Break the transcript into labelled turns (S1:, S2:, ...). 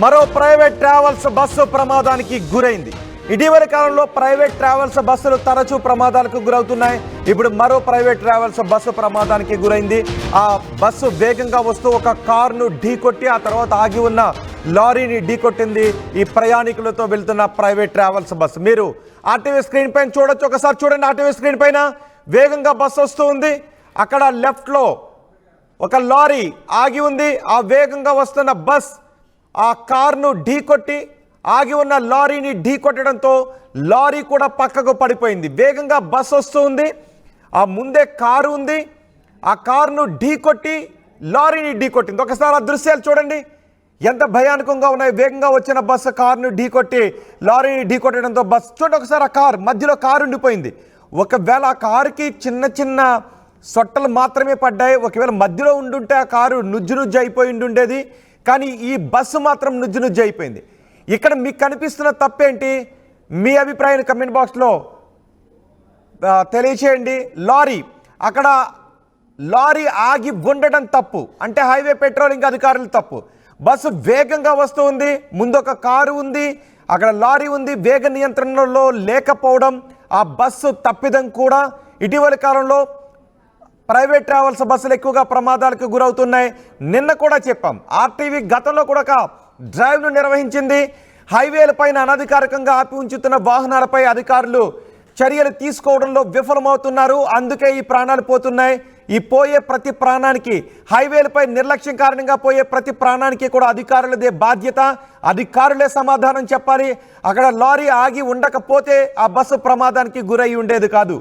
S1: మరో private travels bus ప్రమాదానికి గురైంది. ఇటీవలి కాలంలో ప్రైవేట్ ట్రావెల్స్ బస్సులు తరచూ ప్రమాదాలకు గురవుతున్నాయి. ఇప్పుడు మరో ప్రైవేట్ ట్రావెల్స్ బస్సు ప్రమాదానికి గురైంది. ఆ బస్సు వేగంగా వస్తూ ఒక కారును ఢీకొట్టి ఆ తర్వాత ఆగి ఉన్న లారీని ఢీకొట్టింది ఈ ప్రయాణికులతో వెళ్తున్న ప్రైవేట్ ట్రావెల్స్ బస్సు. మీరు ఆర్టీవీ స్క్రీన్ పైన చూడొచ్చు, ఒకసారి చూడండి. ఆర్టీవీ స్క్రీన్ పైన వేగంగా బస్సు వస్తూ ఉంది. అక్కడ లెఫ్ట్లో ఒక లారీ ఆగి ఉంది. ఆ వేగంగా వస్తున్న బస్ ఆ కారును ఢీకొట్టి ఆగి ఉన్న లారీని ఢీకొట్టడంతో లారీ కూడా పక్కకు పడిపోయింది. వేగంగా బస్సు వస్తూ ఉంది, ఆ ముందే కారు ఉంది, ఆ కారును ఢీకొట్టి లారీని ఢీకొట్టింది. ఒకసారి ఆ దృశ్యాలు చూడండి, ఎంత భయానకంగా ఉన్నాయి. వేగంగా వచ్చిన బస్సు కారును ఢీకొట్టి లారీని ఢీకొట్టడంతో బస్సు చూడండి. ఒకసారి ఆ కారు మధ్యలో కారు ఉండిపోయింది. ఒకవేళ ఆ కారుకి చిన్న చిన్న సొట్టలు మాత్రమే పడ్డాయి. ఒకవేళ మధ్యలో ఉండుంటే ఆ కారు నుజ్జు అయిపోయి ఉండేది. కానీ ఈ బస్సు మాత్రం నుజ్జు అయిపోయింది. ఇక్కడ మీకు కనిపిస్తున్న తప్పేంటి? మీ అభిప్రాయాన్ని కమెంట్ బాక్స్లో తెలియచేయండి. అక్కడ లారీ ఆగి ఉండడం తప్పు, అంటే హైవే పెట్రోలింగ్ అధికారులు తప్పు. బస్సు వేగంగా వస్తూ ఉంది, ముందు ఒక కారు ఉంది, అక్కడ లారీ ఉంది. వేగ నియంత్రణలో లేకపోవడం ఆ బస్సు తప్పిదం కూడా. ఇటీవలి కాలంలో ప్రైవేట్ ట్రావెల్స్ బస్సులు ఎక్కువగా ప్రమాదాలకు గురవుతున్నాయి. నిన్న కూడా చెప్పాం, ఆర్టీవీ గతంలో కూడా ఒక డ్రైవ్ను నిర్వహించింది. హైవేలపైన అనధికారికంగా ఆపి ఉంచుతున్న వాహనాలపై అధికారులు చర్యలు తీసుకోవడంలో విఫలమవుతున్నారు. అందుకే ఈ ప్రాణాలు పోతున్నాయి. ఈ పోయే ప్రతి ప్రాణానికి, హైవేలపై నిర్లక్ష్యం కారణంగా పోయే ప్రతి ప్రాణానికి కూడా అధికారులదే బాధ్యత. అధికారులే సమాధానం చెప్పాలి. అక్కడ లారీ ఆగి ఉండకపోతే ఆ బస్సు ప్రమాదానికి గురై ఉండేది కాదు.